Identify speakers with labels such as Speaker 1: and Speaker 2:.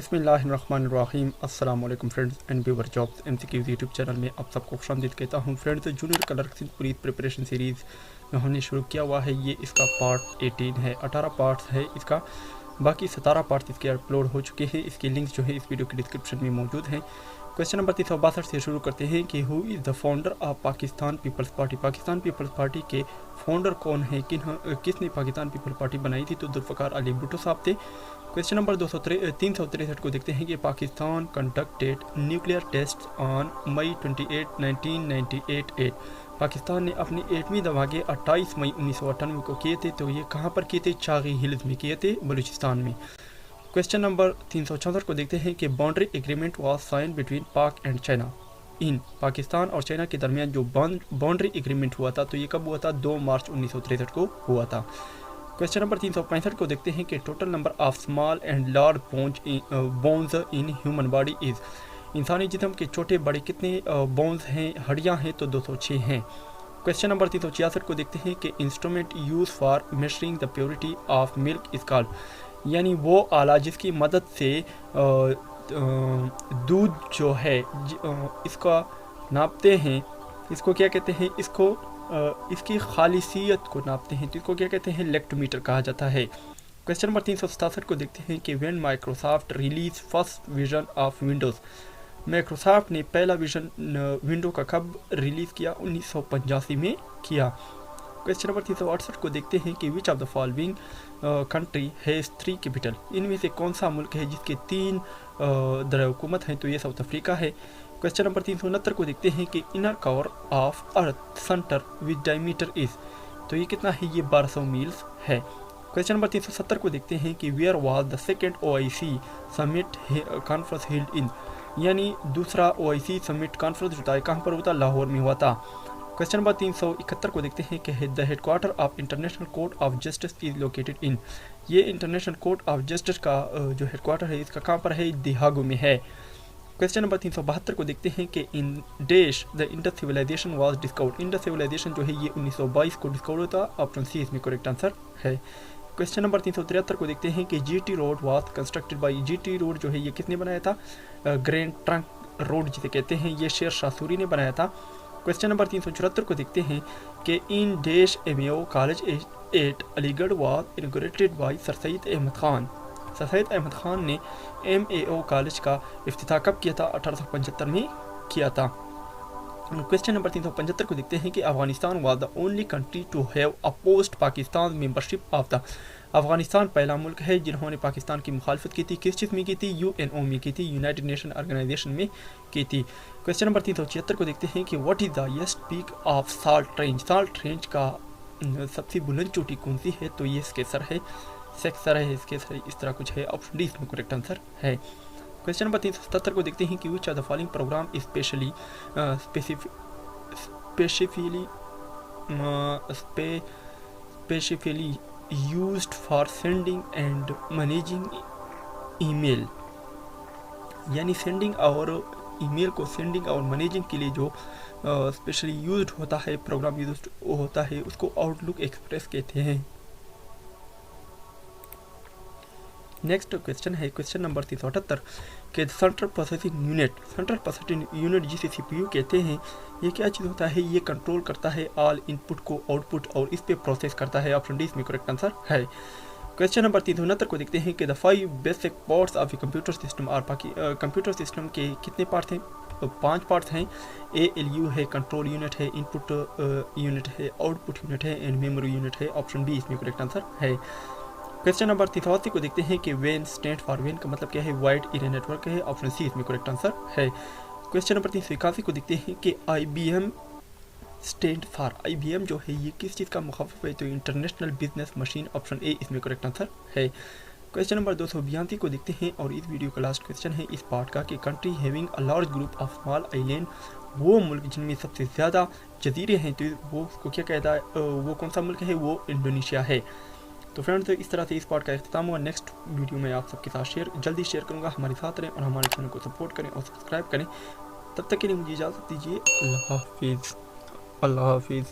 Speaker 1: बिस्मिल्लाहिर्रहमानिर्रहीम। अस्सलाम वालेकुम friends and viewer jobs MCQs YouTube channel में आप सबको खुशामदीद कहता हूँ। Friends, junior clerk police preparation series में हमने शुरू किया हुआ है। ये इसका पार्ट 18 है। 18 पार्ट्स है इसका, बाकी 17 पार्ट्स इसके अपलोड हो चुके हैं। इसके लिंक्स जो है इस वीडियो के डिस्क्रिप्शन में मौजूद हैं। क्वेश्चन नंबर 362 से शुरू करते हैं कि who is the founder of Pakistan Peoples Party. Pakistan Peoples Party के फाउंडर कौन है, किसने पाकिस्तान पीपल्स पार्टी बनाई थी? तो जुल्फ़िकार अली भुट्टो साहब थे। क्वेश्चन नंबर 363 को देखते हैं कि Pakistan conducted nuclear test on May 28, 1998। Pakistan ने अपने एटमी धमाके 28 मई 1998 को किए थे। तो ये कहाँ पर किए थे? चागी हिल्स में किए थे, बलूचिस्तान में। क्वेश्चन नंबर 364 को देखते हैं कि boundary agreement was sign between Pak and China. इन पाकिस्तान और चाइना के दरमियान जो बाउंड्री एग्रीमेंट हुआ था, तो ये कब हुआ था? 2 मार्च 1963 को हुआ था। क्वेश्चन नंबर 365 को देखते हैं कि total number of small and large bones in human body is. इंसानी जिस्म के छोटे बड़े कितने बोन्स हैं, हड्डियां हैं? तो 206 हैं। क्वेश्चन नंबर 366 को देखते हैं कि instrument use for measuring the purity of milk is called. यानी वो आला जिसकी मदद से दूध जो है इसका नापते हैं, इसको क्या कहते हैं? इसकी खालिसियत को नापते हैं, तो इसको क्या कहते हैं? लेक्टोमीटर कहा जाता है। क्वेश्चन नंबर 367 को देखते हैं कि when Microsoft release first version of Windows. Microsoft ने पहला वर्जन विंडो का कब रिलीज़ किया? 1985 में किया। क्वेश्चन नंबर 368 को देखते हैं कि which of the following country has 3 capital. इनमें से कौन सा मुल्क है जिसके 3 दारकूमत हैं? तो ये साउथ अफ्रीका है। क्वेश्चन नंबर 369 को देखते हैं कि inner core of earth centre which diameter is. तो ये कितना है? ये 1200 मील्स है। क्वेश्चन नंबर 370 को देखते हैं कि where was the second OIC summit conference held in. यानी दूसरा OIC समिट कॉन्फ्रेंस जो था कहाँ पर हुआ? लाहौर में हुआ था। क्वेश्चन नंबर 371 को देखते हैं कि the headquarter of international court of justice is located in. ये इंटरनेशनल कोर्ट ऑफ जस्टिस का जो हेडक्वार्टर है इसका कहाँ पर है? दिहागो में है। क्वेश्चन नंबर 372 को देखते हैं कि इन देश the Indus civilization was discovered. Indus civilization जो है ये 1922 को डिस्कवर हुआ था। ऑप्शन सी इसमें करेक्ट आंसर है। क्वेश्चन नंबर 373 को देखते हैं कि GT road was constructed by. GT road जो है ये किसने बनाया था? ग्रैंड ट्रंक रोड जिसे कहते हैं, ये शेर शाह सूरी ने बनाया था। क्वेश्चन नंबर 374 को देखते हैं कि इन देश MAO college at Aligarh was inaugurated by sir Syed Ahmed Khan. Sir Syed Ahmed Khan ने MAO कॉलेज का इफ्तिताह कब किया था? 1875 में किया था। क्वेश्चन नंबर 375 को देखते हैं कि Afghanistan was the only country to have opposed Pakistan membership of the. Afghanistan पहला मुल्क है जिन्होंने पाकिस्तान की मुखालफत की थी। किस चीज़ में की थी? UNO में की थी, यूनाइटेड नेशन ऑर्गेनाइजेशन में की थी। क्वेश्चन नंबर 376 को देखते हैं कि what is the highest peak of salt range. Salt range का सबसे बुलंद चोटी कौन सी है? तो ये स्केसर है, सेक्सर है, स्केसर इस तरह कुछ है। ऑप्शन डी इसमें करेक्ट आंसर है। क्वेश्चन नंबर 377 को देखते हैं कि which are the following program specifically used for sending and managing email. यानी सेंडिंग और ईमेल को सेंडिंग और मैनेजिंग के लिए जो स्पेशली यूज्ड होता है, प्रोग्राम यूज्ड होता है, उसको आउटलुक एक्सप्रेस कहते हैं। नेक्स्ट क्वेश्चन है क्वेश्चन नंबर 378 के central processing unit. Central processing unit जिसे CPU कहते हैं, ये क्या चीज़ होता है? ये कंट्रोल करता है ऑल इनपुट को आउटपुट और इस पे प्रोसेस करता है। ऑप्शन डी इसमें करेक्ट आंसर है। क्वेश्चन नंबर 369 को देखते हैं कि the 5 basic parts of a computer system और कंप्यूटर सिस्टम के कितने पार्ट्स हैं? 5 पार्ट्स हैं। ALU है, कंट्रोल यूनिट है, इनपुट यूनिट है, आउटपुट यूनिट है एंड मेमोरी यूनिट है। ऑप्शन बी इसमें करेक्ट आंसर है। क्वेश्चन नंबर 380 को देखते हैं कि वेन स्टैंड फॉर वेन का मतलब क्या है? वाइड एरिया नेटवर्क है। ऑप्शन सी इसमें करेक्ट आंसर है। क्वेश्चन नंबर 381 को देखते हैं कि IBM स्टैंड फॉर। IBM जो है ये किस चीज़ का मुखाफिफ है? तो international business machine. Option A इसमें करेक्ट आंसर है। क्वेश्चन नंबर 282 को देखते हैं और इस वीडियो का लास्ट क्वेश्चन है इस पार्ट का कि country having a large group of small island. वो मुल्क जिनमें सबसे ज़्यादा जजीरे हैं, तो वो उसको क्या कहता है? वो कौन सा मुल्क है? वो इंडोनेशिया है। तो फ्रेंड्स, इस तरह से इस पार्ट का अख्ताम हुआ। नेक्स्ट वीडियो में आप सबके साथ जल्दी शेयर करूँगा। हमारे साथ रहें और हमारे चैनल को सपोर्ट करें और सब्सक्राइब करें। तब तक के लिए मुझे इजाज़त दीजिए। अल्लाह हाफिज़।